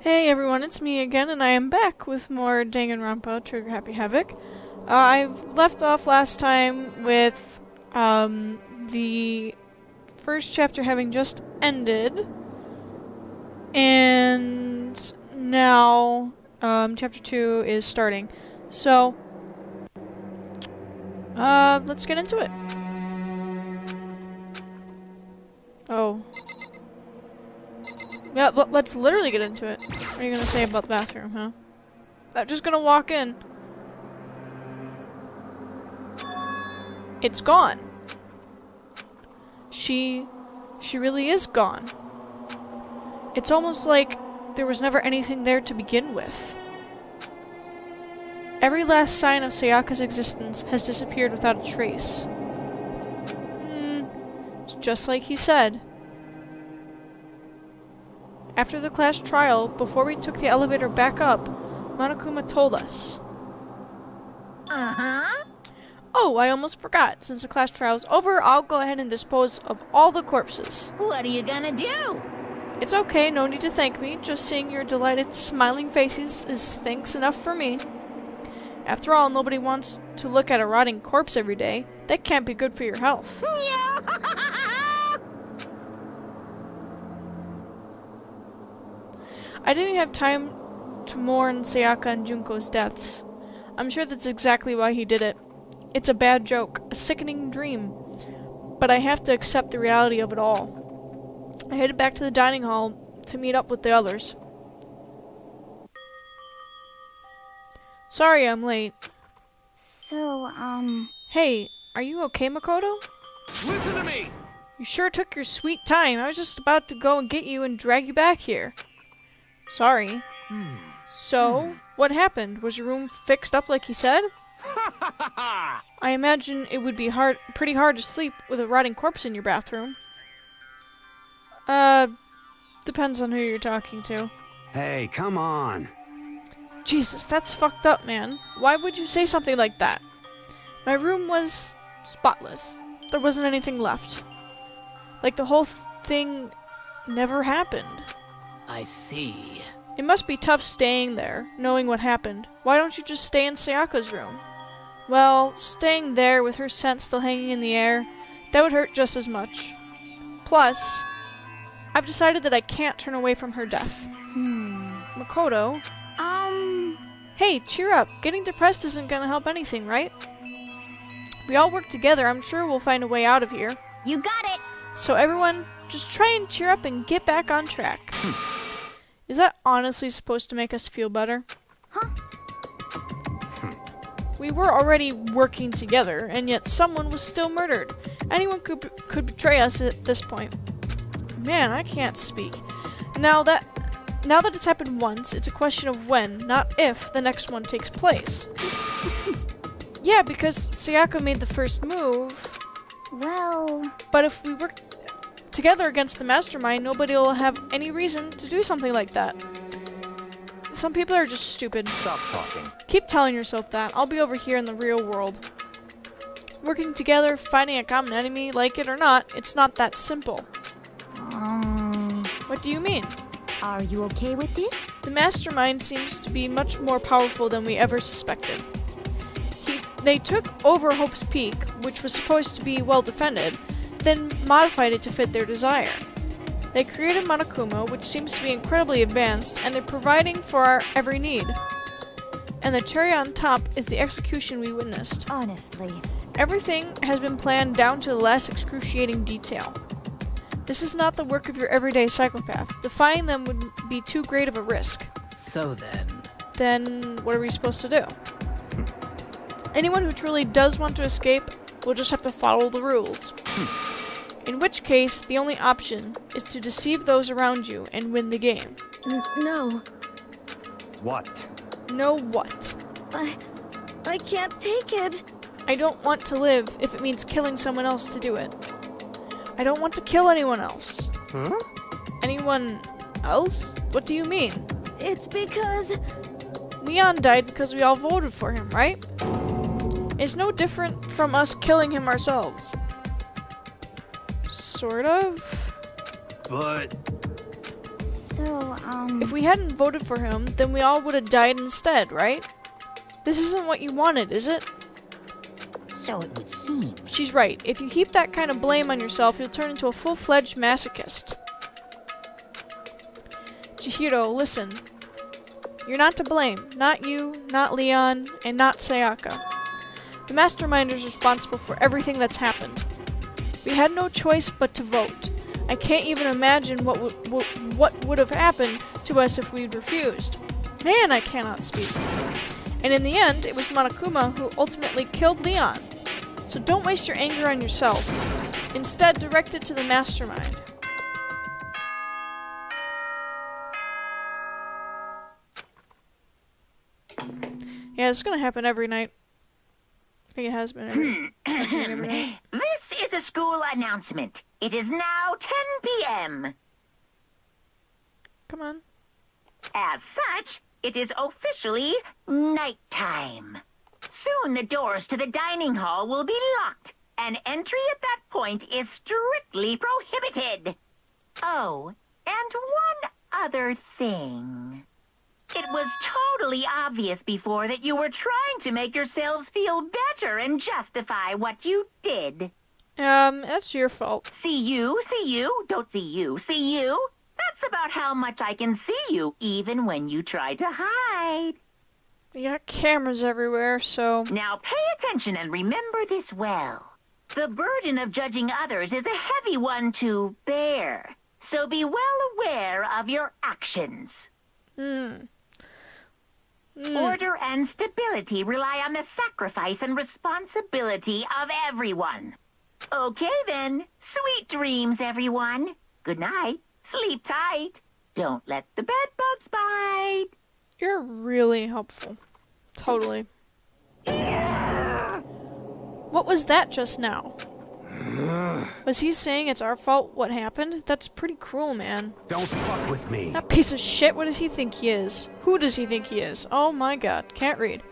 Hey everyone, it's me again, and I am back with more Danganronpa, Trigger Happy Havoc. I've left off last time with the first chapter having just ended, and now chapter 2 is starting. So, let's get into it. Oh. Yeah, let's literally get into it. What are you gonna say about the bathroom, huh? I'm just gonna walk in. It's gone. She really is gone. It's almost like there was never anything there to begin with. Every last sign of Sayaka's existence has disappeared without a trace. It's just like he said. After the class trial, before we took the elevator back up, Monokuma told us. Oh, I almost forgot. Since the class trial is over, I'll go ahead and dispose of all the corpses. What are you gonna do? It's okay, no need to thank me. Just seeing your delighted, smiling faces is thanks enough for me. After all, nobody wants to look at a rotting corpse every day. That can't be good for your health. I didn't have time to mourn Sayaka and Junko's deaths. I'm sure that's exactly why he did it. It's a bad joke, a sickening dream. But I have to accept the reality of it all. I headed back to the dining hall to meet up with the others. Sorry I'm late. So, Hey, are you okay, Makoto? Listen to me! You sure took your sweet time. I was just about to go and get you and drag you back here. Sorry. So, what happened? Was your room fixed up like he said? I imagine it would be pretty hard to sleep with a rotting corpse in your bathroom. Depends on who you're talking to. Hey, come on. Jesus, that's fucked up, man. Why would you say something like that? My room was spotless. There wasn't anything left. Like the whole thing never happened. I see. It must be tough staying there, knowing what happened. Why don't you just stay in Sayaka's room? Well, staying there with her scent still hanging in the air, that would hurt just as much. Plus, I've decided that I can't turn away from her death. Makoto? Hey, cheer up. Getting depressed isn't gonna help anything, right? We all work together. I'm sure we'll find a way out of here. you got it! So everyone, just try and cheer up and get back on track. Is that honestly supposed to make us feel better? Huh? We were already working together, and yet someone was still murdered. Anyone could betray us at this point. Man, I can't speak. Now that it's happened once, it's a question of when, not if, the next one takes place. Yeah, because Sayaka made the first move. Well, But if we work together against the mastermind, nobody will have any reason to do something like that. Some people are just stupid. Stop talking. Keep telling yourself that. I'll be over here in the real world. Working together, fighting a common enemy, like it or not, it's not that simple. What do you mean? are you okay with this? The mastermind seems to be much more powerful than we ever suspected. They took over Hope's Peak, which was supposed to be well defended, then modified it to fit their desire. They created Monokuma, which seems to be incredibly advanced, and they're providing for our every need. And the cherry on top is the execution we witnessed. Honestly. Everything has been planned down to the last excruciating detail. This is not the work of your everyday psychopath. Defying them would be too great of a risk. So then. Then what are we supposed to do? Anyone who truly does want to escape will just have to follow the rules. In which case, the only option is to deceive those around you and win the game. No. What? Know what? I can't take it. I don't want to live if it means killing someone else to do it. I don't want to kill anyone else. Huh? Anyone else? What do you mean? It's because... Leon died because we all voted for him, right? It's no different from us killing him ourselves. Sort of? But... So, If we hadn't voted for him, then we all would have died instead, right? This isn't what you wanted, is it? So it would seem. She's right. If you heap that kind of blame on yourself, you'll turn into a full-fledged masochist. Chihiro, listen. You're not to blame. Not you, not Leon, and not Sayaka. The mastermind is responsible for everything that's happened. We had no choice but to vote. I can't even imagine what would have happened to us if we'd refused. Man, I cannot speak. And in the end, it was Monokuma who ultimately killed Leon. So don't waste your anger on yourself. Instead, direct it to the mastermind. Yeah, it's gonna happen every night. I think it has been every night. This is a school announcement. It is now 10 p.m. Come on. As such, it is officially nighttime. Soon the doors to the dining hall will be locked, and entry at that point is strictly prohibited. Oh, and one other thing. It was totally obvious before that you were trying to make yourselves feel better and justify what you did. That's your fault. See you, don't see you, see you. That's about how much I can see you, even when you try to hide. You got cameras everywhere, so... Now pay attention and remember this well. The burden of judging others is a heavy one to bear, so be well aware of your actions. Order and stability rely on the sacrifice and responsibility of everyone. Okay then, sweet dreams, everyone. Good night. Sleep tight. Don't let the bed bugs bite. You're really helpful. Totally. What was that just now? Was he saying it's our fault what happened? That's pretty cruel, man. Don't fuck with me. That piece of shit, what does he think he is? Who does he think he is? Oh my god, can't read.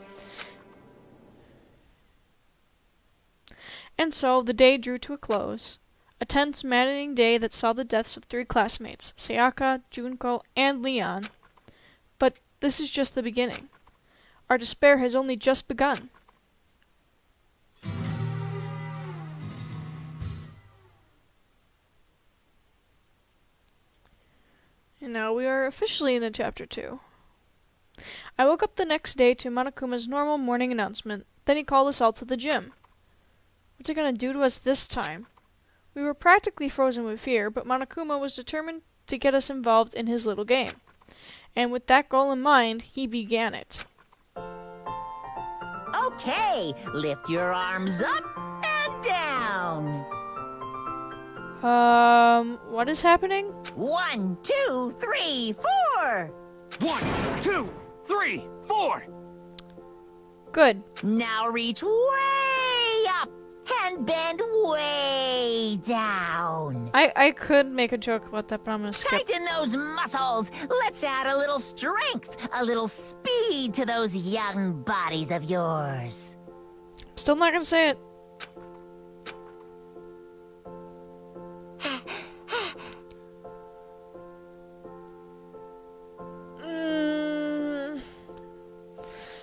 And so, the day drew to a close. A tense, maddening day that saw the deaths of 3 classmates, Sayaka, Junko, and Leon. But this is just the beginning. Our despair has only just begun. And now we are officially into Chapter 2. I woke up the next day to Monokuma's normal morning announcement. Then he called us all to the gym. What's it gonna do to us this time? We were practically frozen with fear, but Monokuma was determined to get us involved in his little game. And with that goal in mind, he began it. Okay, lift your arms up and down. What is happening? 1, 2, 3, 4. 1, 2, 3, 4. Good. Now reach way up and bend way down. I could make a joke about that, but I'm gonna skip. Tighten those muscles. Let's add a little strength, a little speed to those young bodies of yours. Still not gonna say it.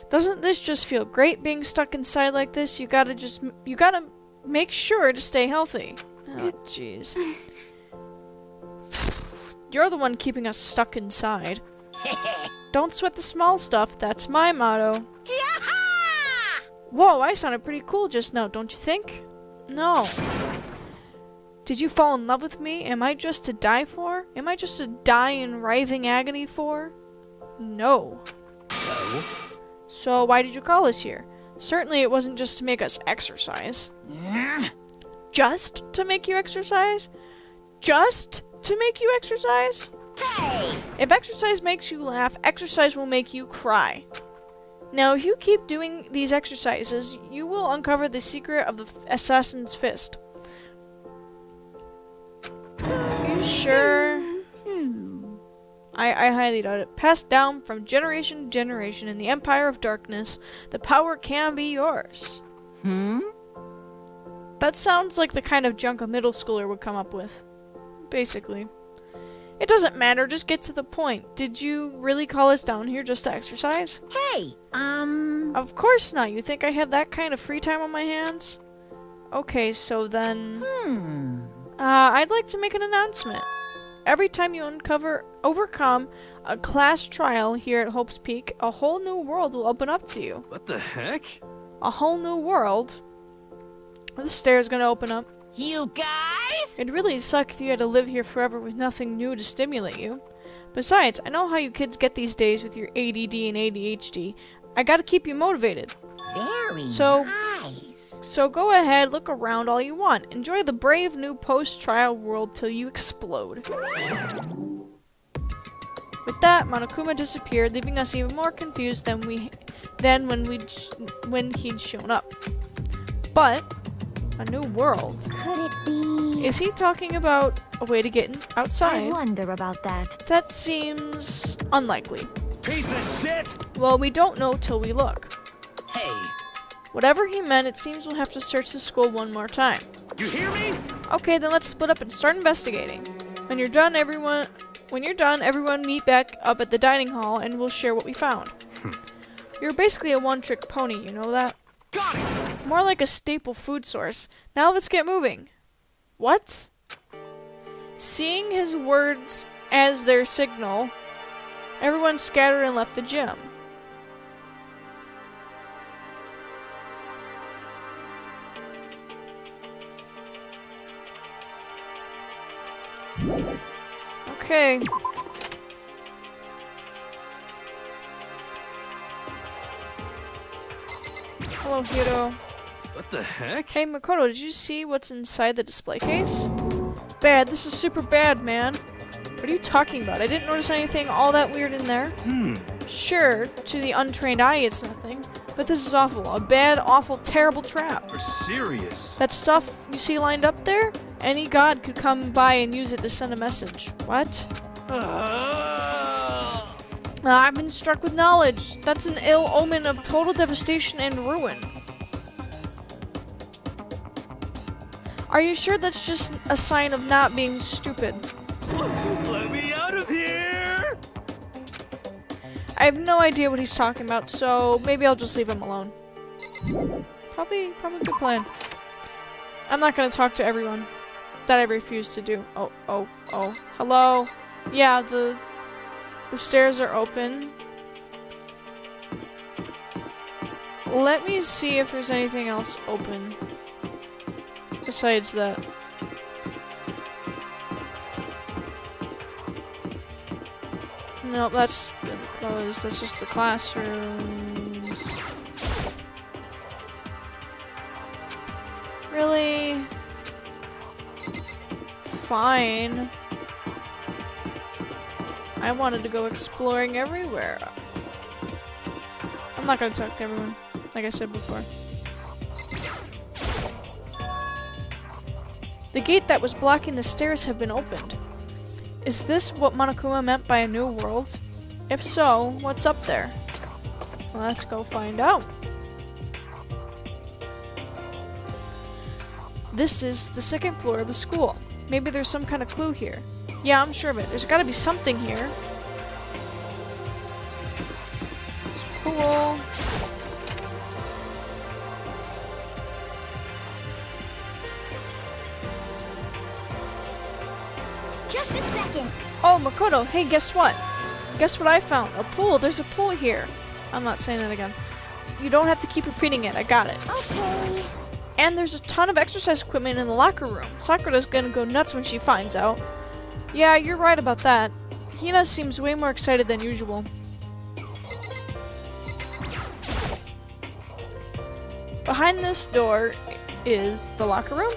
Doesn't this just feel great being stuck inside like this? You gotta make sure to stay healthy. Oh, jeez. You're the one keeping us stuck inside. Don't sweat the small stuff, that's my motto. Whoa, I sounded pretty cool just now, don't you think? No. Did you fall in love with me? Am I just to die for? Am I just to die in writhing agony for? No. So why did you call us here? Certainly it wasn't just to make us exercise. Just to make you exercise? Just to make you exercise? Hey! If exercise makes you laugh, exercise will make you cry. Now, if you keep doing these exercises, you will uncover the secret of the assassin's fist. Are you sure? I highly doubt it. Passed down from generation to generation in the Empire of Darkness, the power can be yours. That sounds like the kind of junk a middle schooler would come up with. Basically. It doesn't matter, just get to the point. Did you really call us down here just to exercise? Hey, Of course not. You think I have that kind of free time on my hands? Okay, so then... I'd like to make an announcement. Every time you overcome a class trial here at Hope's Peak, a whole new world will open up to you. What the heck? A whole new world? The stair's gonna open up. you guys? It'd really suck if you had to live here forever with nothing new to stimulate you. Besides, I know how you kids get these days with your ADD and ADHD. I gotta keep you motivated. Very So- nice. So go ahead, look around all you want. Enjoy the brave new post-trial world till you explode. With that, Monokuma disappeared, leaving us even more confused than when he'd shown up. But a new world. Could it be? Is he talking about a way to get I outside? wonder about that. That seems unlikely. Piece of shit! Well, we don't know till we look. Hey, Whatever he meant, it seems we'll have to search the school one more time. you hear me? Okay, then let's split up and start investigating. When you're done, everyone meet back up at the dining hall and we'll share what we found. You're basically a one-trick pony, you know that? Got it! More like a staple food source. Now let's get moving. What? Seeing his words as their signal, everyone scattered and left the gym. Okay. Hello, Hiro. What the heck? Hey, Makoto, did you see what's inside the display case? Bad. This is super bad, man. What are you talking about? I didn't notice anything all that weird in there. Sure, to the untrained eye, it's nothing. But this is awful. A bad, awful, terrible trap. You're serious. That stuff you see lined up there? Any god could come by and use it to send a message. What? I've been struck with knowledge. That's an ill omen of total devastation and ruin. Are you sure that's just a sign of not being stupid? Let me out of here! I have no idea what he's talking about, so maybe I'll just leave him alone. Probably a good plan. I'm not gonna talk to everyone. That I refuse to do. Oh. Hello? Yeah, the stairs are open. Let me see if there's anything else open. Besides that. Nope, that's closed. That's just the classrooms. Really? Fine. I wanted to go exploring everywhere. I'm not gonna talk to everyone, like I said before. The gate that was blocking the stairs have been opened. Is this what Monokuma meant by a new world? If so, what's up there? Well, let's go find out. This is the second floor of the school. Maybe there's some kind of clue here. Yeah, I'm sure of it. There's gotta be something here. This pool. Just a second. Oh, Makoto, hey, guess what? Guess what I found? A pool. There's a pool here. I'm not saying that again. You don't have to keep repeating it. I got it. Okay. And there's a ton of exercise equipment in the locker room. Sakura's gonna go nuts when she finds out. Yeah, you're right about that. Hina seems way more excited than usual. Behind this door is the locker room?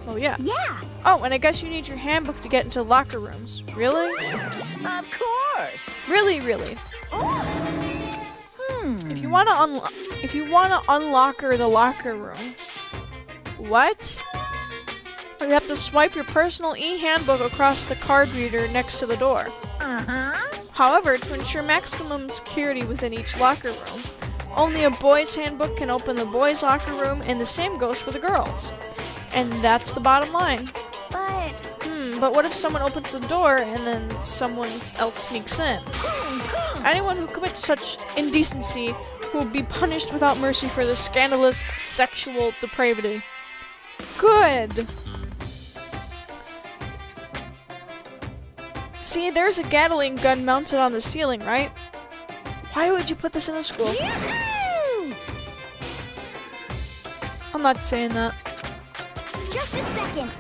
Oh, yeah. Yeah. Oh, and I guess you need your handbook to get into locker rooms. Really? Of course. Really? If you wanna unlock the locker room, what? You have to swipe your personal e-handbook across the card reader next to the door. However, to ensure maximum security within each locker room, only a boys' handbook can open the boys' locker room, and the same goes for the girls. And that's the bottom line. But but what if someone opens the door and then someone else sneaks in? Anyone who commits such indecency will be punished without mercy for this scandalous sexual depravity. Good. See, there's a Gatling gun mounted on the ceiling, right? Why would you put this in the school? I'm not saying that. Just a second.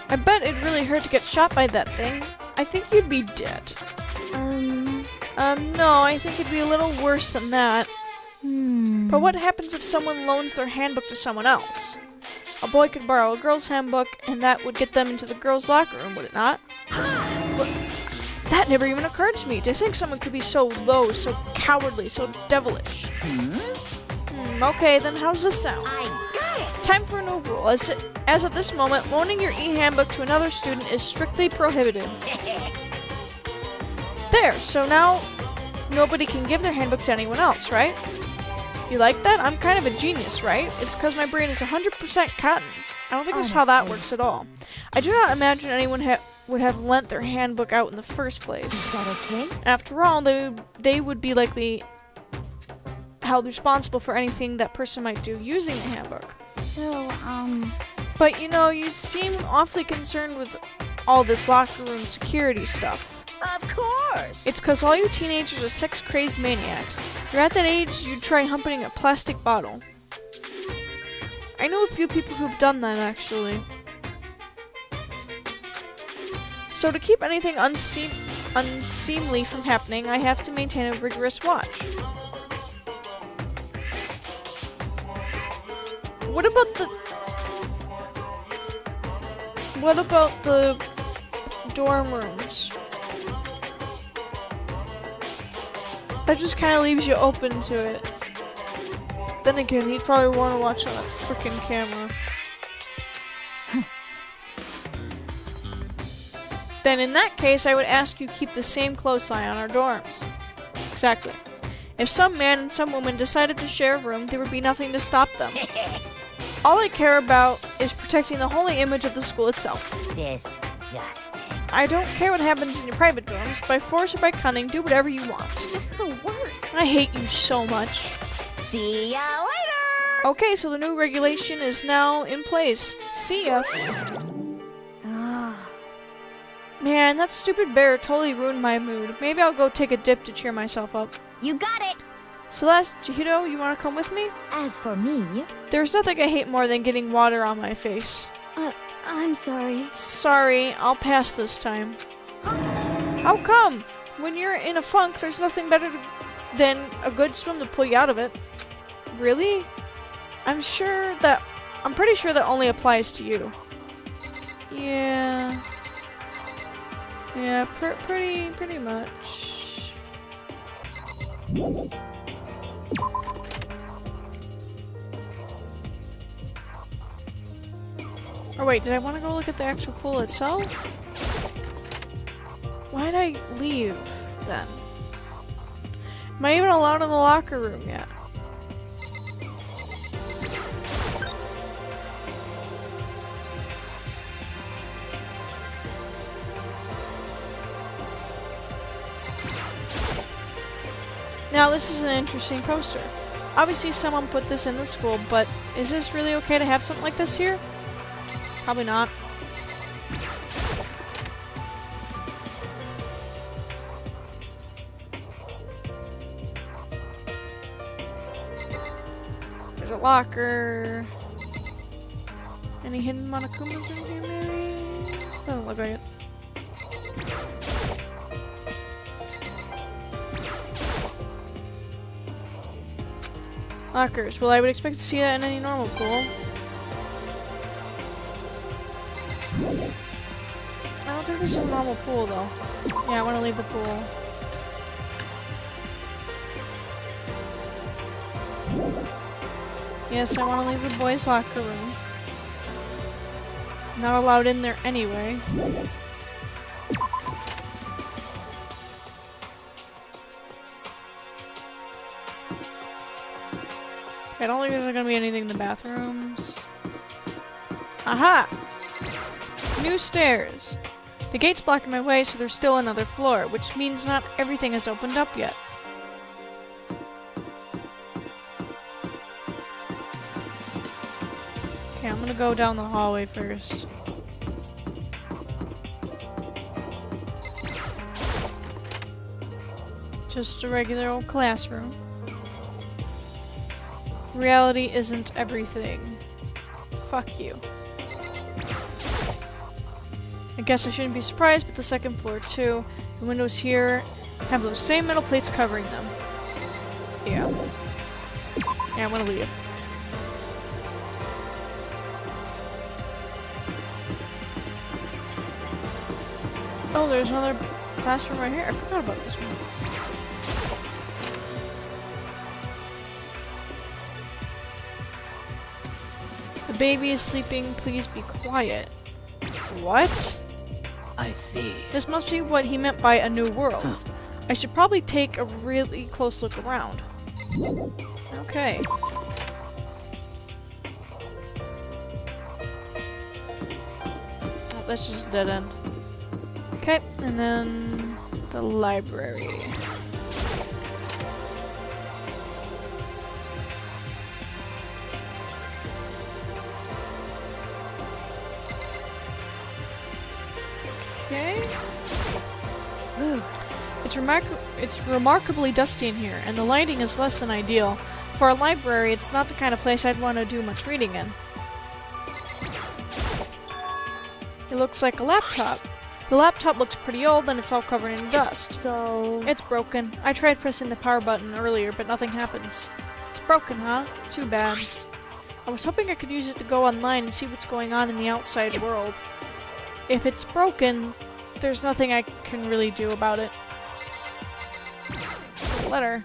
I bet it'd really hurt to get shot by that thing. I think you'd be dead. No, I think it'd be a little worse than that. But what happens if someone loans their handbook to someone else? A boy could borrow a girl's handbook, and that would get them into the girls' locker room, would it not? But that never even occurred to me. To think someone could be so low, so cowardly, so devilish. Okay, then how's this sound? I got it! Time for a new rule. As of this moment, loaning your e-handbook to another student is strictly prohibited. There, so now nobody can give their handbook to anyone else, right? You like that? I'm kind of a genius, right? It's because my brain is 100% cotton. I don't think that's how that works at all. I do not imagine anyone would have lent their handbook out in the first place. Is that okay? After all, they would be likely held responsible for anything that person might do using the handbook. So, But you know, you seem awfully concerned with all this locker room security stuff. Of course! It's cause all you teenagers are sex-crazed maniacs. You're at that age you'd try humping a plastic bottle. I know a few people who've done that, actually. So to keep anything unseemly from happening, I have to maintain a rigorous watch. What about the dorm rooms? That just kind of leaves you open to it. Then again, he'd probably want to watch on a freaking camera. Then in that case, I would ask you keep the same close eye on our dorms. Exactly. If some man and some woman decided to share a room, there would be nothing to stop them. All I care about is protecting the holy image of the school itself. Disgusting. I don't care what happens in your private dorms. By force or by cunning, do whatever you want. just the worst. I hate you so much. See ya later! Okay, so the new regulation is now in place. See ya. Man, that stupid bear totally ruined my mood. Maybe I'll go take a dip to cheer myself up. You got it. Celeste, Chihiro, you want to come with me? As for me, There's nothing I hate more than getting water on my face. I'm sorry. Sorry, I'll pass this time. How come? When you're in a funk, there's nothing better than a good swim to pull you out of it. Really? I'm pretty sure that only applies to you. Yeah. Yeah, pretty much. Oh wait, did I want to go look at the actual pool itself? Why'd I leave, then? Am I even allowed in the locker room yet? Now, this is an interesting poster. Obviously, someone put this in the school, but is this really okay to have something like this here? Probably not. There's a locker. Any hidden Monokumas in here, maybe? Doesn't look like it. Lockers. Well, I would expect to see that in any normal pool. I don't think this is a normal pool, though. Yeah, I want to leave the pool. Yes, I want to leave the boys' locker room. Not allowed in there anyway. I don't think there's gonna be anything in the bathrooms. Aha! New stairs. The gate's blocking my way, so there's still another floor, which means not everything has opened up yet. Okay, I'm gonna go down the hallway first. Just a regular old classroom. Reality isn't everything. Fuck you. I guess I shouldn't be surprised, but the second floor too. The windows here have those same metal plates covering them. Yeah. Yeah, I'm gonna leave. Oh, there's another classroom right here. I forgot about this one. The baby is sleeping. Please be quiet. What? I see. This must be what he meant by a new world. I should probably take a really close look around. Okay. Oh, that's just a dead end. Okay, and then the library. Okay. It's remarkably dusty in here, and the lighting is less than ideal. For a library, it's not the kind of place I'd want to do much reading in. It looks like a laptop. The laptop looks pretty old, and it's all covered in dust. So... It's broken. I tried pressing the power button earlier, but nothing happens. It's broken, huh? Too bad. I was hoping I could use it to go online and see what's going on in the outside world. If it's broken, there's nothing I can really do about it. It's a letter.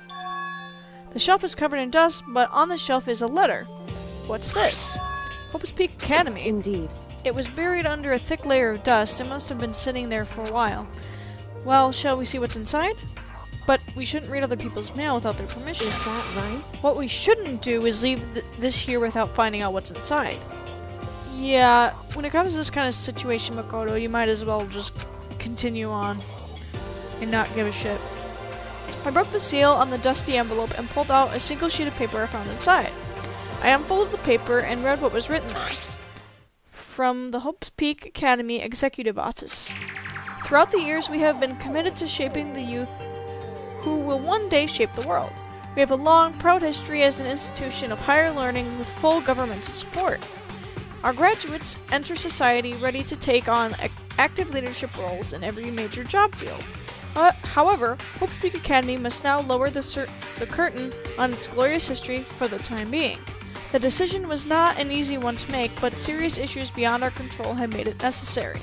The shelf is covered in dust, but on the shelf is a letter. What's this? Hope's Peak Academy. Indeed. It was buried under a thick layer of dust. It must have been sitting there for a while. Well, shall we see what's inside? But we shouldn't read other people's mail without their permission. Is that right? What we shouldn't do is leave this here without finding out what's inside. Yeah, when it comes to this kind of situation, Makoto, you might as well just continue on and not give a shit. I broke the seal on the dusty envelope and pulled out a single sheet of paper I found inside. I unfolded the paper and read what was written there. From the Hope's Peak Academy Executive Office. Throughout the years, we have been committed to shaping the youth who will one day shape the world. We have a long, proud history as an institution of higher learning with full governmental support. Our graduates enter society ready to take on active leadership roles in every major job field. However, Hope's Peak Academy must now lower the curtain on its glorious history for the time being. The decision was not an easy one to make, but serious issues beyond our control have made it necessary.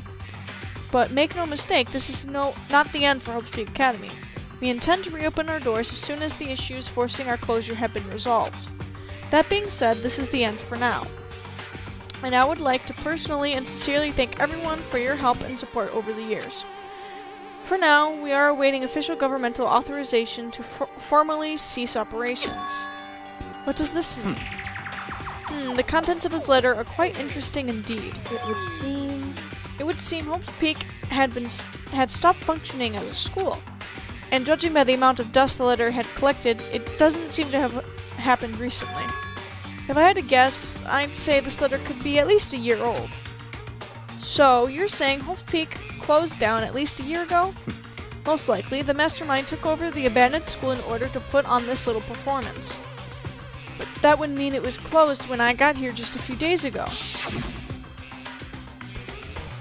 But make no mistake, this is not the end for Hope's Peak Academy. We intend to reopen our doors as soon as the issues forcing our closure have been resolved. That being said, this is the end for now. And I would like to personally and sincerely thank everyone for your help and support over the years. For now, we are awaiting official governmental authorization to formally cease operations. What does this mean? The contents of this letter are quite interesting indeed. It would seem Hope's Peak had stopped functioning as a school. And judging by the amount of dust the letter had collected, it doesn't seem to have happened recently. If I had to guess, I'd say this letter could be at least a year old. So, you're saying Hope's Peak closed down at least a year ago? Most likely, the mastermind took over the abandoned school in order to put on this little performance. But that would mean it was closed when I got here just a few days ago.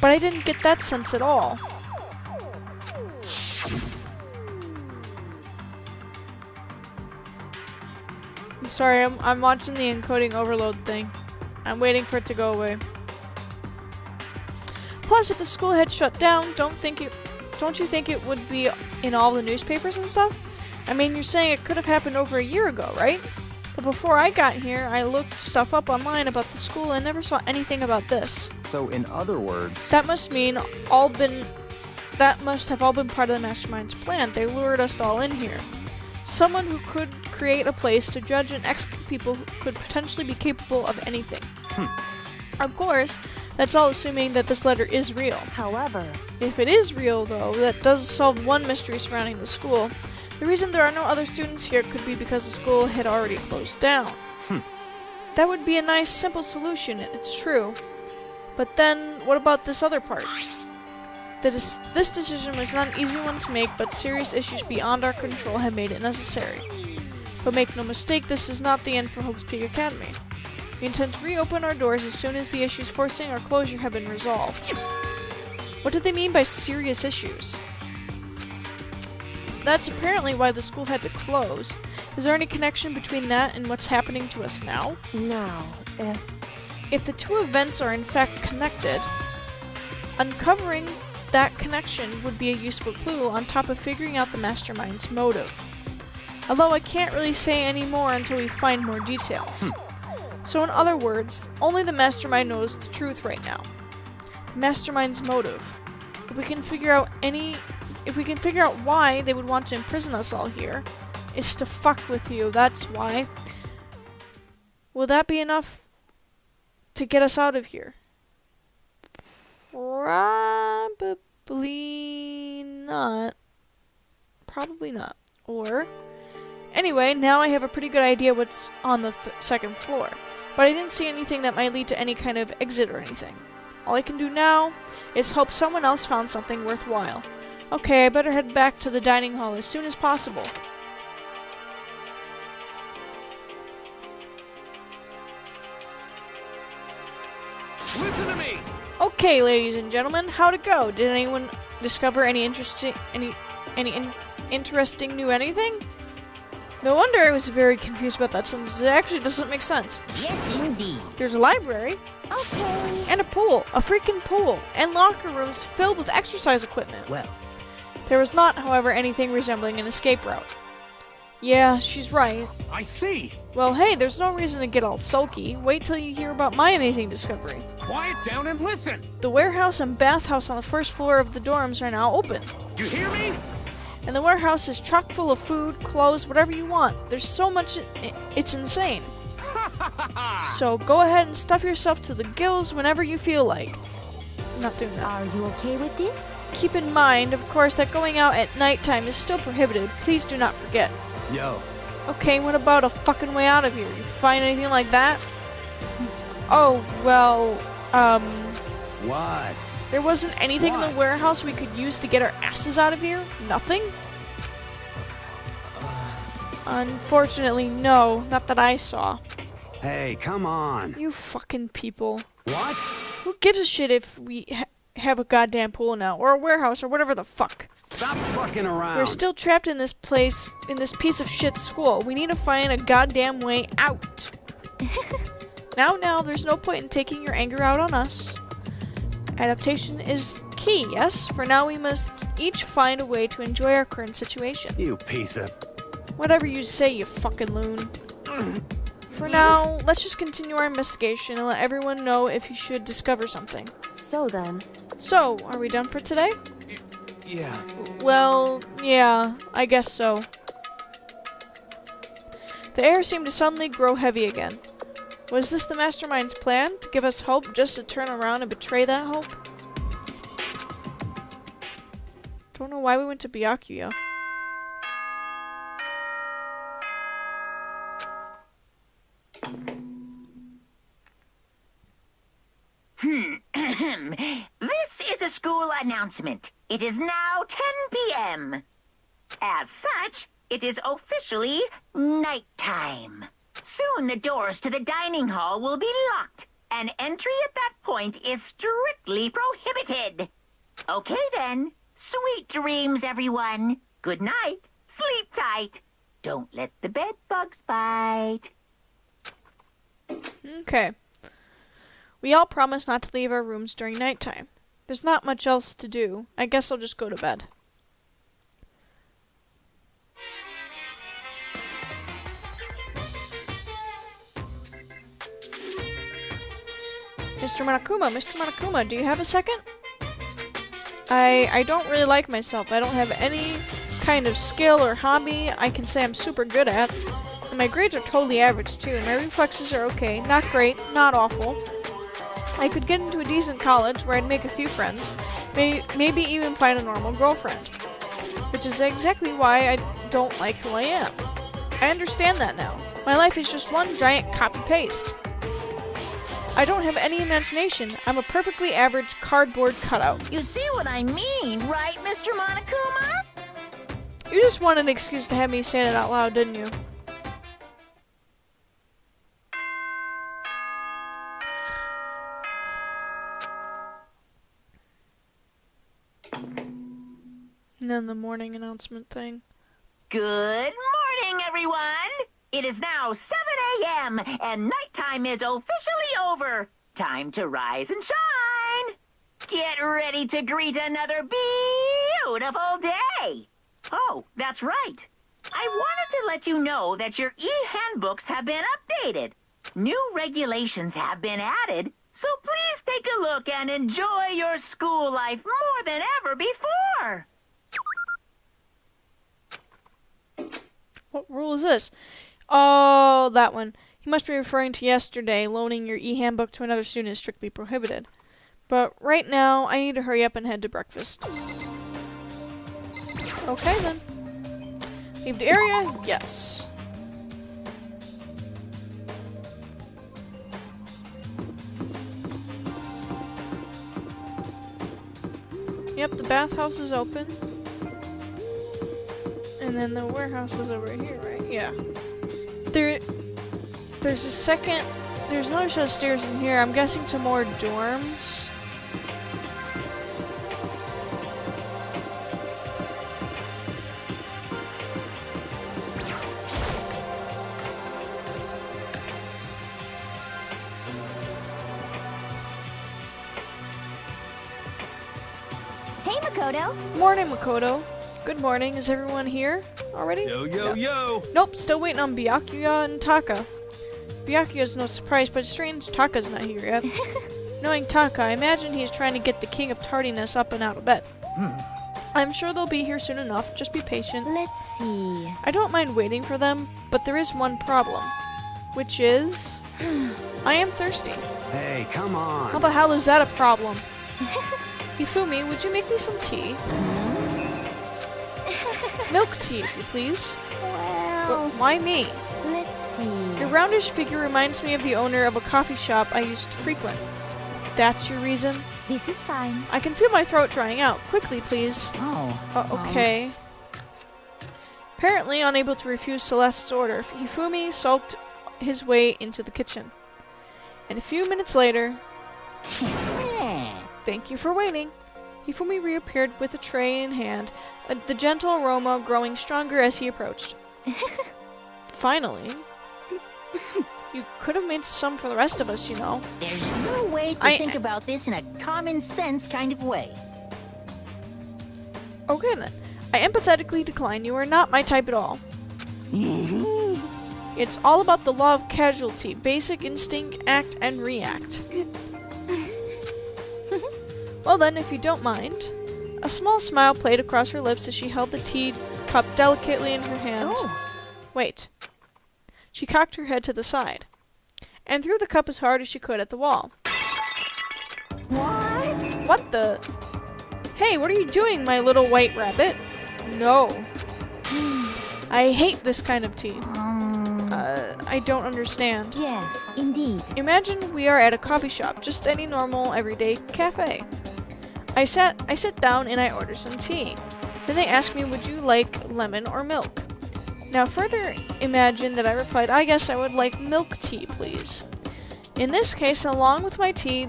But I didn't get that sense at all. I'm sorry, I'm watching the encoding overload thing. I'm waiting for it to go away. Plus, if the school had shut down, don't you think it would be in all the newspapers and stuff? I mean, you're saying it could have happened over a year ago, right? But before I got here, I looked stuff up online about the school and never saw anything about this. So, in other words... That must have all been part of the mastermind's plan. They lured us all in here. Someone who could create a place to judge and execute people who could potentially be capable of anything. Of course, That's all assuming that this letter is real. However, If it is real, though, that does solve one mystery surrounding the school. The reason there are no other students here could be because the school had already closed down. That would be a nice, simple solution, it's true. But then, what about this other part? This decision was not an easy one to make, but serious issues beyond our control have made it necessary. But make no mistake, this is not the end for Hope's Peak Academy. We intend to reopen our doors as soon as the issues forcing our closure have been resolved. What do they mean by serious issues? That's apparently why the school had to close. Is there any connection between that and what's happening to us now? now, If the two events are in fact connected, uncovering that connection would be a useful clue on top of figuring out the mastermind's motive. Although I can't really say any more until we find more details. So in other words, only the mastermind knows the truth right now. The mastermind's motive. If we can figure out why they would want to imprison us all here, it's to fuck with you, that's why. Will that be enough to get us out of here? Probably not. Probably not. Or, anyway, now I have a pretty good idea what's on the second floor, but I didn't see anything that might lead to any kind of exit or anything. All I can do now is hope someone else found something worthwhile. Okay, I better head back to the dining hall as soon as possible. Listen to me! Okay, ladies and gentlemen, how'd it go? Did anyone discover any interesting new anything? No wonder I was very confused about that sentence. It actually doesn't make sense. Yes, indeed. There's a library, okay. and a pool, a freaking pool, and locker rooms filled with exercise equipment. Well, There was not, however, anything resembling an escape route. Yeah, she's right. I see! Well, hey, there's no reason to get all sulky. Wait till you hear about my amazing discovery. Quiet down and listen! The warehouse and bathhouse on the first floor of the dorms are now open. You hear me? And the warehouse is chock full of food, clothes, whatever you want. There's so much, it's insane. So go ahead and stuff yourself to the gills whenever you feel like. I'm not doing that. Are you okay with this? Keep in mind, of course, that going out at nighttime is still prohibited. Please do not forget. Yo. Okay, what about a fucking way out of here? You find anything like that? Oh, well, What? there wasn't anything in What? the warehouse we could use to get our asses out of here? Nothing? Unfortunately, no. Not that I saw. Hey, come on. You fucking people. What? Who gives a shit if we have a goddamn pool now? Or a warehouse, or whatever the fuck. Stop fucking around. We're still trapped in this place, in this piece of shit school. We need to find a goddamn way out. Now, there's no point in taking your anger out on us. Adaptation is key, yes? For now, we must each find a way to enjoy our current situation. You piece of... Whatever you say, you fucking loon. For now, let's just continue our investigation and let everyone know if you should discover something. So then, So, are we done for today? Yeah. Well, yeah, I guess so. The air seemed to suddenly grow heavy again. Was this the mastermind's plan? To give us hope just to turn around and betray that hope? Don't know why we went to Byakuya. This is a school announcement. It is now 10 p.m. As such, it is officially nighttime. Soon the doors to the dining hall will be locked, and entry at that point is strictly prohibited. Okay then. Sweet dreams, everyone. Good night. Sleep tight. Don't let the bed bugs bite. Okay. We all promised not to leave our rooms during nighttime. There's not much else to do. I guess I'll just go to bed. Mr. Monokuma, do you have a second? I don't really like myself. I don't have any kind of skill or hobby I can say I'm super good at. And my grades are totally average too, and my reflexes are okay. Not great, not awful. I could get into a decent college where I'd make a few friends, maybe even find a normal girlfriend. Which is exactly why I don't like who I am. I understand that now. My life is just one giant copy-paste. I don't have any imagination. I'm a perfectly average cardboard cutout. You see what I mean, right, Mr. Monokuma? You just wanted an excuse to have me say it out loud, didn't you? And then the morning announcement thing. Good morning, everyone! It is now 7 a.m. and nighttime is officially over. Time to rise and shine. Get ready to greet another beautiful day. Oh, that's right. I wanted to let you know that your e-handbooks have been updated. New regulations have been added, so please take a look and enjoy your school life more than ever before. What rule is this? Oh, that one. He must be referring to yesterday. Loaning your e-handbook to another student is strictly prohibited. But right now, I need to hurry up and head to breakfast. Okay, then. Leave the area? Yes. Yep, the bathhouse is open. And then the warehouse is over here, right? Yeah. There's another set of stairs in here. I'm guessing to more dorms. Hey, Makoto. Morning, Makoto. Good morning. Is everyone here already? Yo. Nope, still waiting on Byakuya and Taka. Byakuya's no surprise, but it's strange Taka's not here yet. Knowing Taka, I imagine he's trying to get the king of tardiness up and out of bed. I'm sure they'll be here soon enough. Just be patient. Let's see. I don't mind waiting for them, but there is one problem. Which is... I am thirsty. Hey, come on. How the hell is that a problem? Hifumi, would you make me some tea? Milk tea, if you please. Well, Why me? let's see. Your roundish figure reminds me of the owner of a coffee shop I used to frequent. That's your reason? This is fine. I can feel my throat drying out. Quickly, please. Okay. Apparently unable to refuse Celeste's order, Hifumi sulked his way into the kitchen. And a few minutes later... Thank you for waiting. Hifumi reappeared with a tray in hand, the gentle aroma growing stronger as he approached. Finally. You could have made some for the rest of us, you know. There's no way to think about this in a common sense kind of way. Okay then. I empathetically decline. You are not my type at all. It's all about the law of casualty. Basic instinct, act, and react. Well then, if you don't mind. A small smile played across her lips as she held the tea cup delicately in her hand. Oh. Wait. She cocked her head to the side, and threw the cup as hard as she could at the wall. What? What the? Hey, what are you doing, my little white rabbit? No. I hate this kind of tea. I don't understand. Yes, indeed. Imagine we are at a coffee shop, just any normal, everyday cafe. I sit down and I order some tea. Then they ask me, would you like lemon or milk? Now further imagine that I replied, I guess I would like milk tea, please. In this case, along with my tea,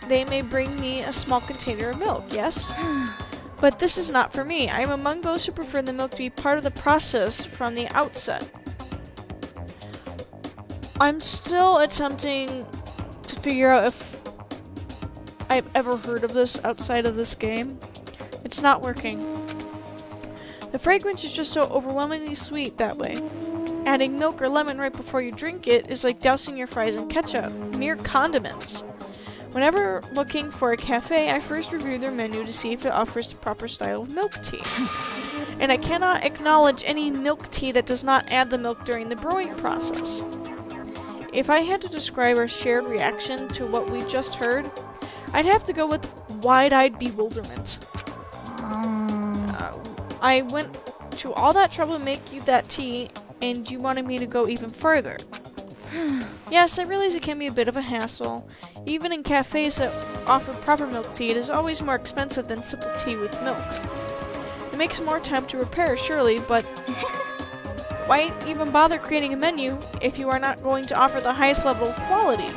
they may bring me a small container of milk, yes? But this is not for me. I am among those who prefer the milk to be part of the process from the outset. I'm still attempting to figure out if I've ever heard of this outside of this game. It's not working. The fragrance is just so overwhelmingly sweet that way. Adding milk or lemon right before you drink it is like dousing your fries in ketchup. Mere condiments. Whenever looking for a cafe, I first review their menu to see if it offers the proper style of milk tea. And I cannot acknowledge any milk tea that does not add the milk during the brewing process. if I had to describe our shared reaction to what we just heard, I'd have to go with wide-eyed bewilderment. I went to all that trouble to make you that tea, and you wanted me to go even further. Yes, I realize it can be a bit of a hassle. Even in cafes that offer proper milk tea, it is always more expensive than simple tea with milk. It makes more time to prepare, surely, but why even bother creating a menu if you are not going to offer the highest level of quality?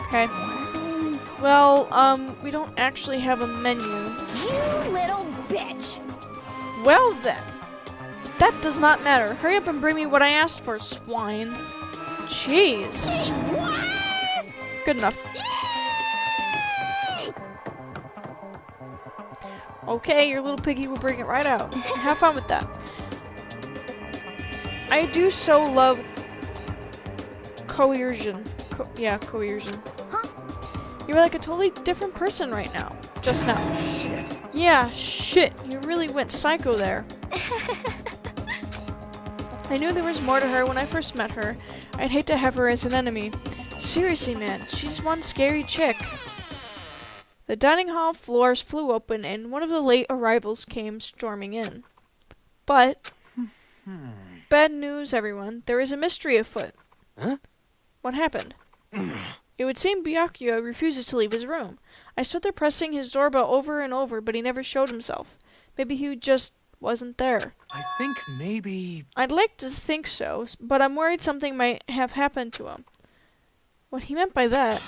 Okay. Well, we don't actually have a menu. You little bitch. Well then. That does not matter. Hurry up and bring me what I asked for, swine. Jeez. Good enough. Okay, your little piggy will bring it right out. Have fun with that. I do so love coercion. Coercion. Huh? You're like a totally different person right now. Just now. Shit. Yeah, shit. You really went psycho there. I knew there was more to her when I first met her. I'd hate to have her as an enemy. Seriously, man, she's one scary chick. The dining hall floors flew open and one of the late arrivals came storming in. But, bad news, everyone. There is a mystery afoot. Huh? What happened? It would seem Byakuya refuses to leave his room. I stood there pressing his doorbell over and over, but he never showed himself. Maybe he just wasn't there. I think maybe... I'd like to think so, but I'm worried something might have happened to him. What he meant by that,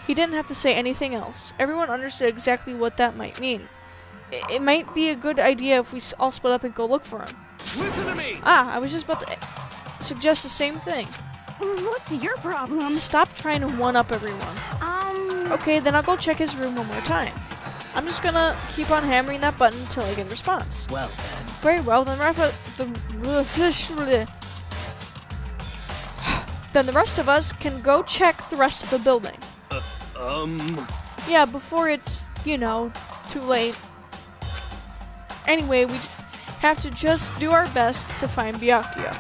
he didn't have to say anything else. Everyone understood exactly what that might mean. It might be a good idea if we all split up and go look for him. Listen to me! Ah, I was just about to suggest the same thing. What's your problem? Stop trying to one-up everyone. Okay, then I'll go check his room one more time. I'm just gonna keep on hammering that button until I get a response. Well then. Very well, then then the rest of us can go check the rest of the building. Yeah, before it's, you know, too late. Anyway, we have to just do our best to find Byakuya.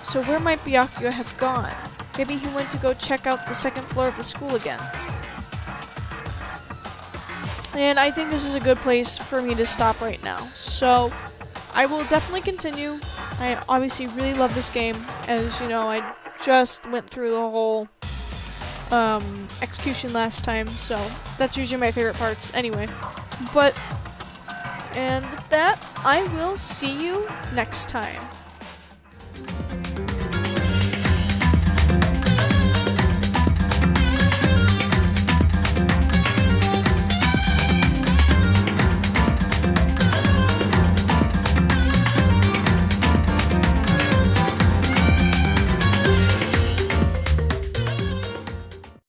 So where might Byakuya have gone? Maybe he went to go check out the second floor of the school again. And I think this is a good place for me to stop right now. So, I will definitely continue. I obviously really love this game. As you know, I just went through the whole execution last time. So, that's usually my favorite parts anyway. And with that, I will see you next time.